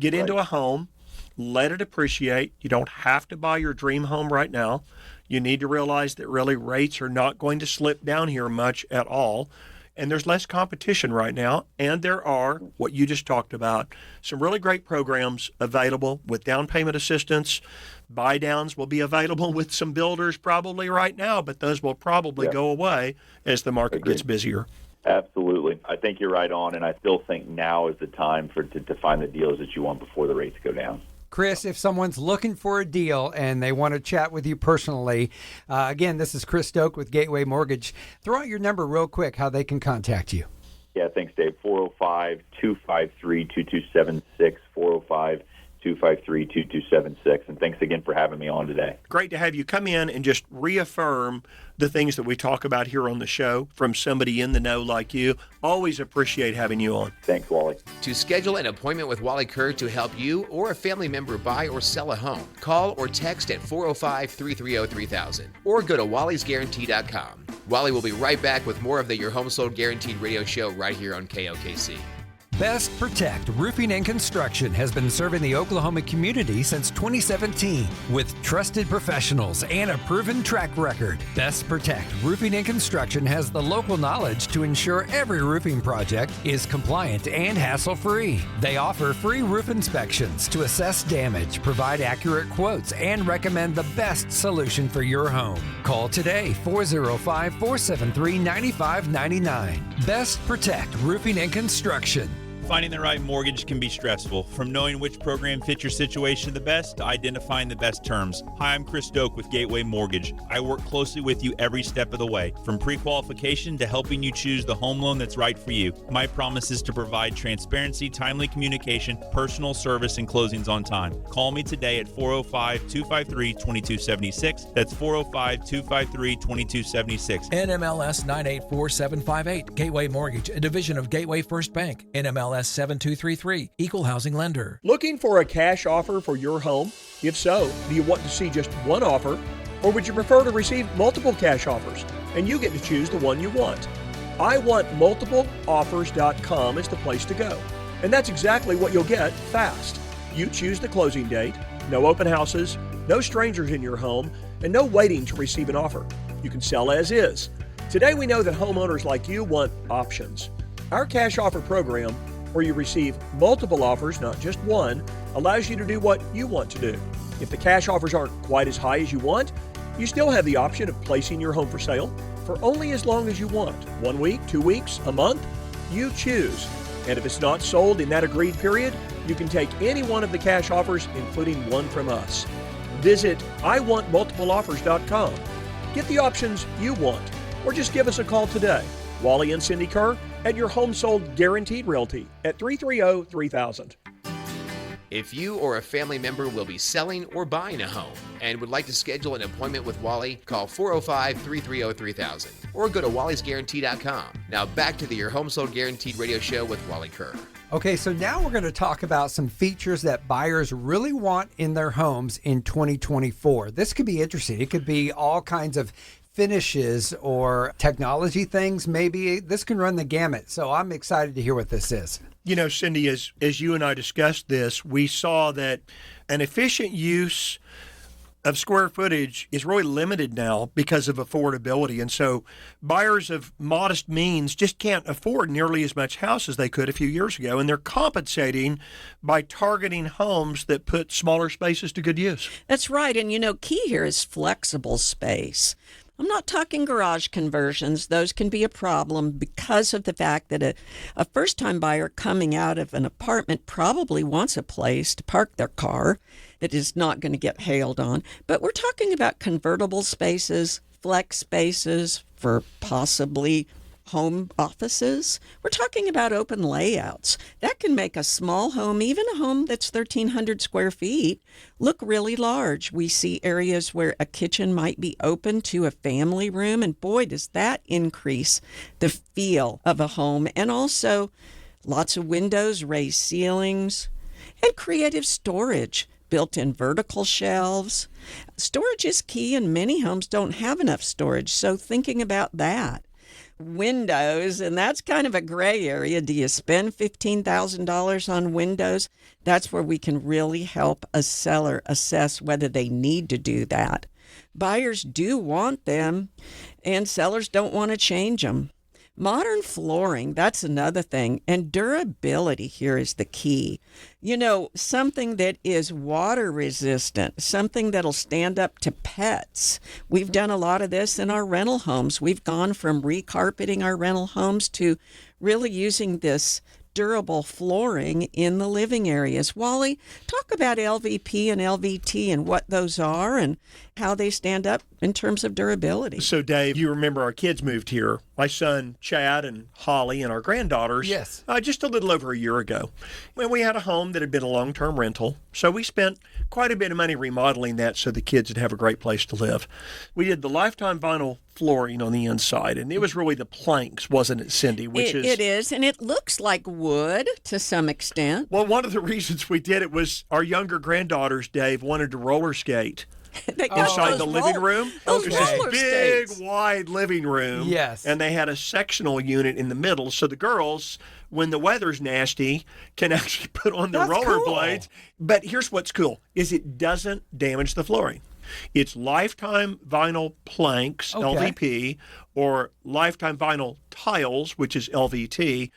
Get into a home, let it appreciate. You don't have to buy your dream home right now. You need to realize that really rates are not going to slip down here much at all. And there's less competition right now. And there are, what you just talked about, some really great programs available with down payment assistance. Buy downs will be available with some builders probably right now, but those will probably go away as the market gets busier. Absolutely. I think you're right on, and I still think now is the time to find the deals that you want before the rates go down. Chris, if someone's looking for a deal and they want to chat with you personally, again, this is Chris Doke with Gateway Mortgage. Throw out your number real quick, how they can contact you. Yeah, thanks, Dave. 405-253-2276, 405-253-2276. And thanks again for having me on today. Great to have you come in and just reaffirm the things that we talk about here on the show from somebody in the know like you. Always appreciate having you on. Thanks, Wally. To schedule an appointment with Wally Kerr to help you or a family member buy or sell a home, call or text at 405-330-3000 or go to wallysguarantee.com. Wally will be right back with more of the Your Home Sold Guaranteed radio show right here on KOKC. Best Protect Roofing and Construction has been serving the Oklahoma community since 2017 with trusted professionals and a proven track record. Best Protect Roofing and Construction has the local knowledge to ensure every roofing project is compliant and hassle-free. They offer free roof inspections to assess damage, provide accurate quotes, and recommend the best solution for your home. Call today, 405-473-9599. Best Protect Roofing and Construction. Finding the right mortgage can be stressful, from knowing which program fits your situation the best to identifying the best terms. Hi, I'm Chris Doke with Gateway Mortgage. I work closely with you every step of the way, from pre-qualification to helping you choose the home loan that's right for you. My promise is to provide transparency, timely communication, personal service, and closings on time. Call me today at 405-253-2276. That's 405-253-2276. NMLS 984758, Gateway Mortgage, a division of Gateway First Bank. NMLS 7233, Equal Housing Lender. Looking for a cash offer for your home? If so, do you want to see just one offer, or would you prefer to receive multiple cash offers and you get to choose the one you want? IWantMultipleOffers.com is the place to go. And that's exactly what you'll get fast. You choose the closing date, no open houses, no strangers in your home, and no waiting to receive an offer. You can sell as is. Today we know that homeowners like you want options. Our cash offer program, where you receive multiple offers, not just one, allows you to do what you want to do. If the cash offers aren't quite as high as you want, you still have the option of placing your home for sale for only as long as you want. 1 week, 2 weeks, a month, you choose. And if it's not sold in that agreed period, you can take any one of the cash offers, including one from us. Visit IWantMultipleOffers.com. Get the options you want, or just give us a call today. Wally and Cindy Kerr at your home sold guaranteed realty at 330-3000. If you or a family member will be selling or buying a home and would like to schedule an appointment with Wally, call 405-330-3000 or go to wallysguarantee.com. Now back to the Your Home Sold Guaranteed radio show with Wally Kerr. Okay, so now we're going to talk about some features that buyers really want in their homes in 2024. This could be interesting. It could be all kinds of finishes or technology things. Maybe this can run the gamut. So I'm excited to hear what this is. You know, Cindy, as you and I discussed this, we saw that an efficient use of square footage is really limited now because of affordability. And so buyers of modest means just can't afford nearly as much house as they could a few years ago. And they're compensating by targeting homes that put smaller spaces to good use. That's right. And, you know, key here is flexible space. I'm not talking garage conversions. Those can be a problem because of the fact that a first-time buyer coming out of an apartment probably wants a place to park their car that is not going to get hailed on. But we're talking about convertible spaces, flex spaces for possibly home offices. We're talking about open layouts. That can make a small home, even a home that's 1,300 square feet, look really large. We see areas where a kitchen might be open to a family room, and boy, does that increase the feel of a home. And also lots of windows, raised ceilings, and creative storage. Built-in vertical shelves. Storage is key, and many homes don't have enough storage, so thinking about that. Windows, and that's kind of a gray area. Do you spend $15,000 on windows? That's where we can really help a seller assess whether they need to do that. Buyers do want them, and sellers don't want to change them. Modern flooring, that's another thing, and durability here is the key. You know, something that is water resistant, something that'll stand up to pets. We've done a lot of this in our rental homes. We've gone from recarpeting our rental homes to really using this durable flooring in the living areas. Wally, talk about LVP and LVT and what those are and how they stand up in terms of durability. So, Dave, you remember our kids moved here. My son, Chad, and Holly, and our granddaughters. Yes. Just a little over a year ago. When we had a home that had been a long-term rental, so we spent quite a bit of money remodeling that so the kids would have a great place to live. We did the lifetime vinyl flooring on the inside, and it was really the planks, wasn't it, Cindy? It is, and it looks like wood to some extent. Well, one of the reasons we did it was our younger granddaughters, Dave, wanted to roller skate. Inside the living room. Those There's this roller big, skates. wide living room. Yes. And they had a sectional unit in the middle. So the girls, when the weather's nasty, can actually put on the rollerblades. But here's what's cool, is it doesn't damage the flooring. It's lifetime vinyl planks, LVP, or lifetime vinyl tiles, which is LVT.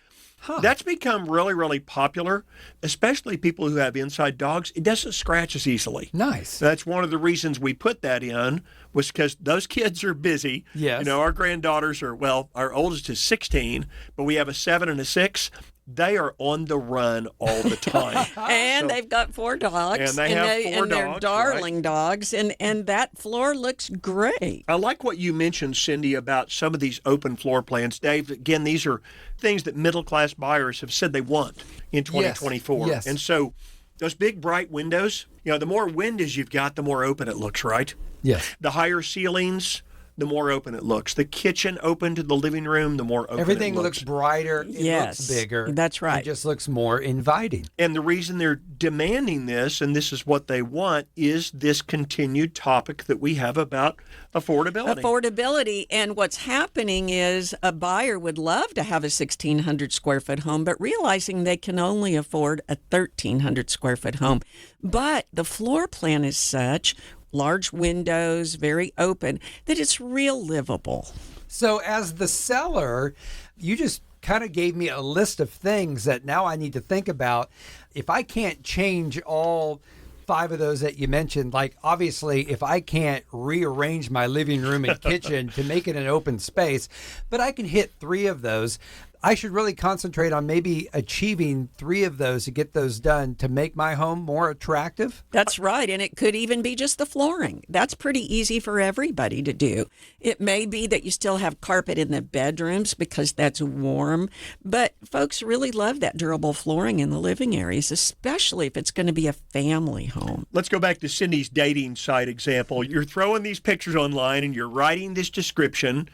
That's become really, really popular, especially people who have inside dogs. It doesn't scratch as easily. Nice. That's one of the reasons we put that in, was because those kids are busy. Yes. You know, our granddaughters are, well, our oldest is 16, but we have a 7 and a 6. they are on the run all the time. And they've got 4 dogs. And they have 4 and they're dogs, darling dogs. And that floor looks great. I like what you mentioned, Cindy, about some of these open floor plans. Dave, again, these are things that middle-class buyers have said they want in 2024. Yes. And so those big, bright windows, the more windows you've got, the more open it looks, right? Yes. The higher ceilings, the more open it looks. The kitchen open to the living room, the more open Everything it looks. looks brighter. It Yes, looks bigger. that's right. It just looks more inviting. And the reason they're demanding this, and this is what they want, is this continued topic that we have about affordability. Affordability. And what's happening is a buyer would love to have a 1,600 square foot home, but realizing they can only afford a 1,300 square foot home. But the floor plan is such, large windows, very open, that it's real livable. So as the seller, you just kind of gave me a list of things that now I need to think about. If I can't change all 5 of those that you mentioned, like obviously if I can't rearrange my living room and kitchen to make it an open space, but I can hit 3 of those, I should really concentrate on maybe achieving 3 of those to get those done to make my home more attractive. That's right. And it could even be just the flooring. That's pretty easy for everybody to do. It may be that you still have carpet in the bedrooms because that's warm, but folks really love that durable flooring in the living areas, especially if it's going to be a family home. Let's go back to Cindy's dating site example. You're throwing these pictures online and you're writing this description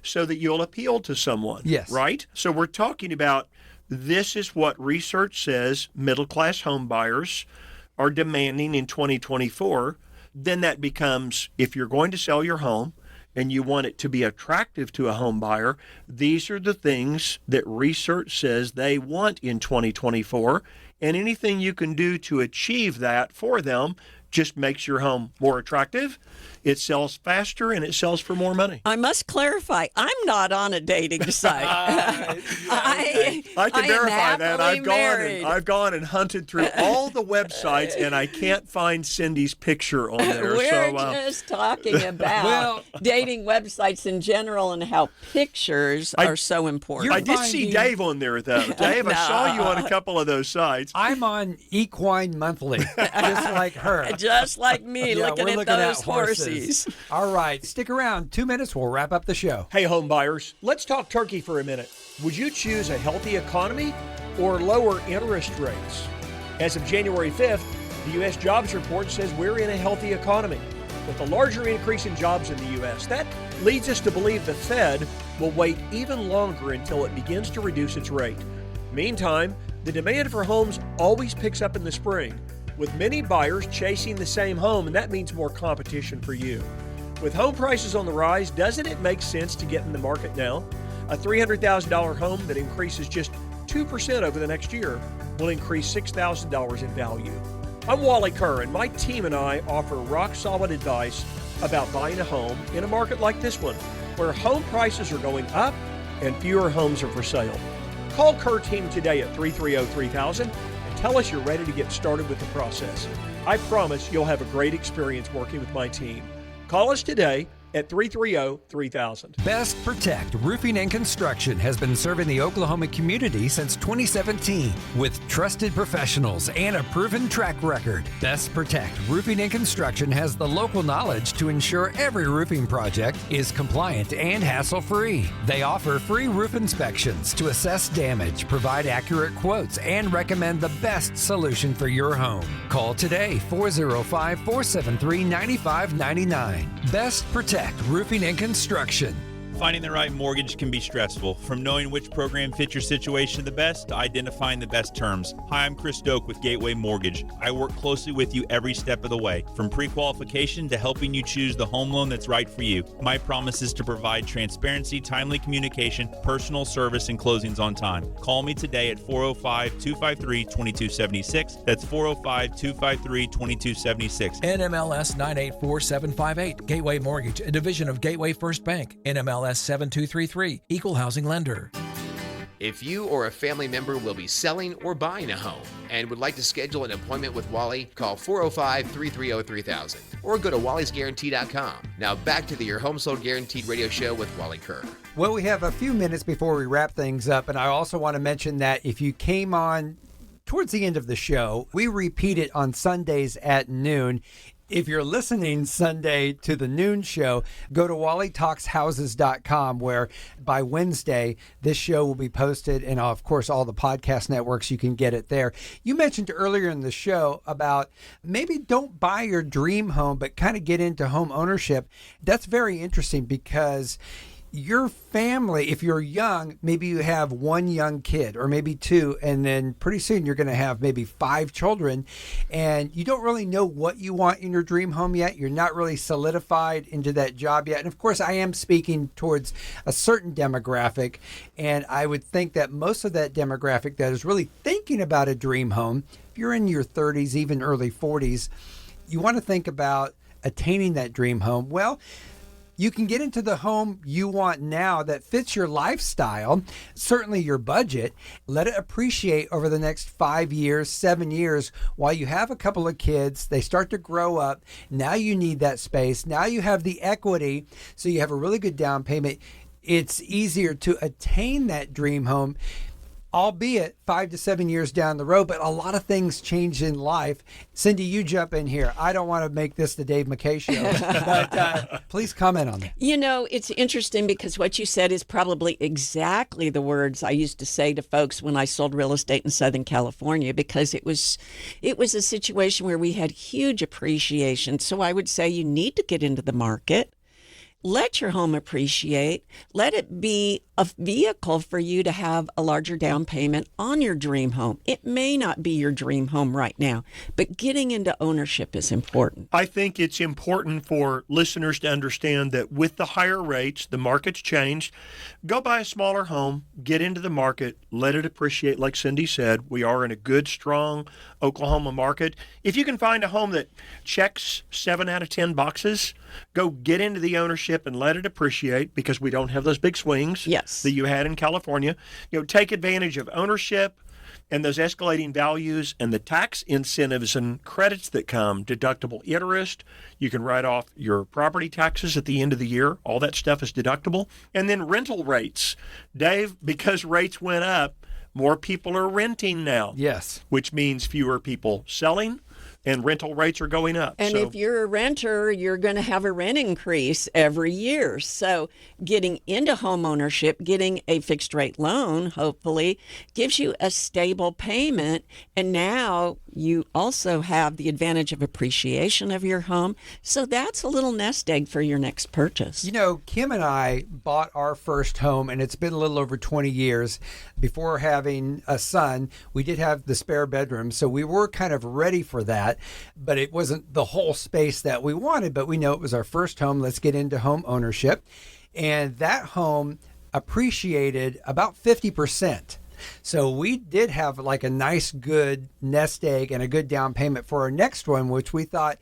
so that you'll appeal to someone. Yes. Right? So we're talking about this is what research says middle-class home buyers are demanding in 2024. Then that becomes, if you're going to sell your home and you want it to be attractive to a home buyer, these are the things that research says they want in 2024. And anything you can do to achieve that for them just makes your home more attractive. It sells faster and it sells for more money. I must clarify, I'm not on a dating site. I can verify that. I've gone and hunted through all the websites and I can't find Cindy's picture on there. We're just talking about dating websites in general and how pictures are so important. I did see Dave on there, though. Dave, I saw you on a couple of those sites. I'm on Equine Monthly, just like her. Just like me, looking at those horses. All right, stick around. 2 minutes, we'll wrap up the show. Hey, home buyers, let's talk turkey for a minute. Would you choose a healthy economy or lower interest rates? As of January 5th, the U.S. jobs report says we're in a healthy economy with a larger increase in jobs in the U.S. That leads us to believe the Fed will wait even longer until it begins to reduce its rate. Meantime, the demand for homes always picks up in the spring, with many buyers chasing the same home, and that means more competition for you. With home prices on the rise, doesn't it make sense to get in the market now? A $300,000 home that increases just 2% over the next year will increase $6,000 in value. I'm Wally Kerr, and my team and I offer rock-solid advice about buying a home in a market like this one, where home prices are going up and fewer homes are for sale. Call Kerr Team today at 330-3000 and tell us you're ready to get started with the process. I promise you'll have a great experience working with my team. Call us today at 330-3000. Best Protect Roofing and Construction has been serving the Oklahoma community since 2017 with trusted professionals and a proven track record. Best Protect Roofing and Construction has the local knowledge to ensure every roofing project is compliant and hassle-free. They offer free roof inspections to assess damage, provide accurate quotes, and recommend the best solution for your home. Call today, 405-473-9599. Best Protect Roofing and Construction. Finding the right mortgage can be stressful. From knowing which program fits your situation the best to identifying the best terms. Hi, I'm Chris Doke with Gateway Mortgage. I work closely with you every step of the way, from pre-qualification to helping you choose the home loan that's right for you. My promise is to provide transparency, timely communication, personal service, and closings on time. Call me today at 405-253-2276. That's 405-253-2276. NMLS 984758. Gateway Mortgage, a division of Gateway First Bank. NMLS 7233. Equal housing lender. If you or a family member will be selling or buying a home and would like to schedule an appointment with Wally, call 405-330-3000 or go to wallysguarantee.com. Now back to the Your Home Sold Guaranteed radio show with Wally Kerr. Well, we have a few minutes before we wrap things up, and I also want to mention that if you came on towards the end of the show, we repeat it on Sundays at noon. If you're listening Sunday to the noon show, go to wallytalkshouses.com, where by Wednesday, this show will be posted, and of course, all the podcast networks, you can get it there. You mentioned earlier in the show about maybe don't buy your dream home, but kind of get into home ownership. That's very interesting because your family, if you're young, maybe you have one young kid or maybe two, and then pretty soon you're going to have maybe 5 children, and you don't really know what you want in your dream home yet. You're not really solidified into that job yet. And of course, I am speaking towards a certain demographic, and I would think that most of that demographic that is really thinking about a dream home, if you're in your 30s, even early 40s, you want to think about attaining that dream home. Well, you can get into the home you want now that fits your lifestyle, certainly your budget. Let it appreciate over the next 5 years, 7 years, while you have a couple of kids. They start to grow up. Now you need that space. Now you have the equity, so you have a really good down payment. It's easier to attain that dream home, albeit 5 to 7 years down the road, but a lot of things change in life. Cindy, you jump in here. I don't want to make this the Dave McKay show, but please comment on that. You know, it's interesting because what you said is probably exactly the words I used to say to folks when I sold real estate in Southern California, because it was a situation where we had huge appreciation. So I would say you need to get into the market. Let your home appreciate. Let it be a vehicle for you to have a larger down payment on your dream home. It may not be your dream home right now, but getting into ownership is important. I think it's important for listeners to understand that with the higher rates, the market's changed. Go buy a smaller home, get into the market, let it appreciate. Like Cindy said, we are in a good, strong Oklahoma market. If you can find a home that checks 7 out of 10 boxes, go get into the ownership and let it appreciate, because we don't have those big swings that you had in California. You know, take advantage of ownership and those escalating values and the tax incentives and credits that come, deductible interest. You can write off your property taxes at the end of the year. All that stuff is deductible. And then rental rates. Dave, because rates went up, more people are renting now. Yes. Which means fewer people selling, and rental rates are going up. And if you're a renter, you're going to have a rent increase every year. So getting into home ownership, getting a fixed rate loan, hopefully, gives you a stable payment. And now you also have the advantage of appreciation of your home. So that's a little nest egg for your next purchase. You know, Kim and I bought our first home, and it's been a little over 20 years. Before having a son, we did have the spare bedroom, so we were kind of ready for that. But it wasn't the whole space that we wanted, but we know it was our first home. Let's get into home ownership. And that home appreciated about 50%. So we did have like a nice, good nest egg and a good down payment for our next one, which we thought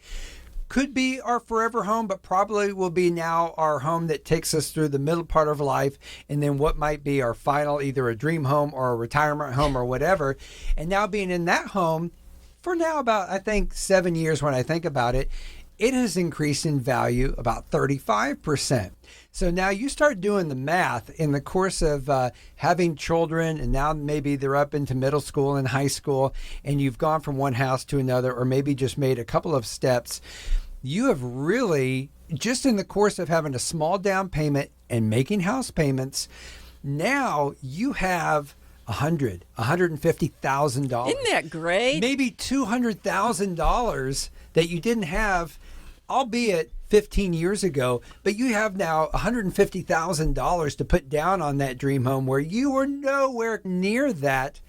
could be our forever home, but probably will be now our home that takes us through the middle part of life, and then what might be our final, either a dream home or a retirement home or whatever. And now being in that home for now about, I think, 7 years when I think about it, it has increased in value about 35%. So now you start doing the math in the course of having children, and now maybe they're up into middle school and high school, and you've gone from one house to another, or maybe just made a couple of steps. You have really, just in the course of having a small down payment and making house payments, now you have $150,000. Isn't that great? Maybe $200,000 that you didn't have, albeit 15 years ago, but you have now $150,000 to put down on that dream home, where you were nowhere near that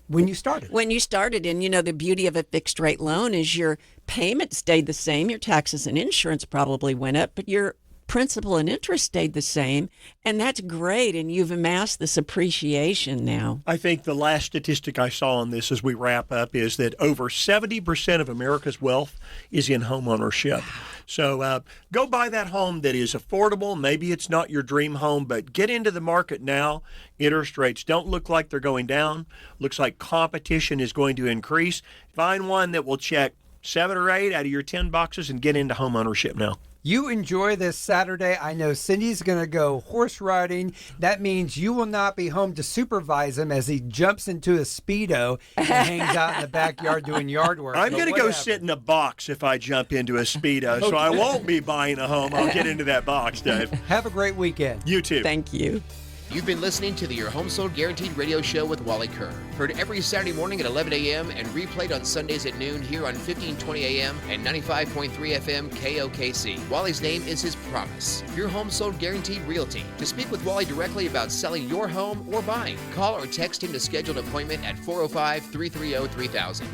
when you started. And you know, the beauty of a fixed rate loan is your payment stayed the same. Your taxes and insurance probably went up, but your principal and interest stayed the same, and that's great, and you've amassed this appreciation now. I think the last statistic I saw on this as we wrap up is that over 70% of America's wealth is in home ownership. So go buy that home that is affordable. Maybe it's not your dream home, but get into the market now. Interest rates don't look like they're going down. Looks like competition is going to increase. Find one that will check 7 or 8 out of your 10 boxes and get into home ownership now. You enjoy this Saturday. I know Cindy's going to go horse riding. That means you will not be home to supervise him as he jumps into a Speedo and hangs out in the backyard doing yard work. I'm going to go sit in a box if I jump into a Speedo, so I won't be buying a home. I'll get into that box, Dave. Have a great weekend. You too. Thank you. You've been listening to the Your Home Sold Guaranteed radio show with Wally Kerr. Heard every Saturday morning at 11 a.m. and replayed on Sundays at noon here on 1520 a.m. and 95.3 FM KOKC. Wally's name is his promise. Your Home Sold Guaranteed Realty. To speak with Wally directly about selling your home or buying, call or text him to schedule an appointment at 405-330-3000,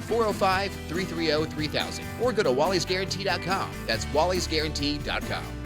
405-330-3000, or go to wallysguarantee.com. That's wallysguarantee.com.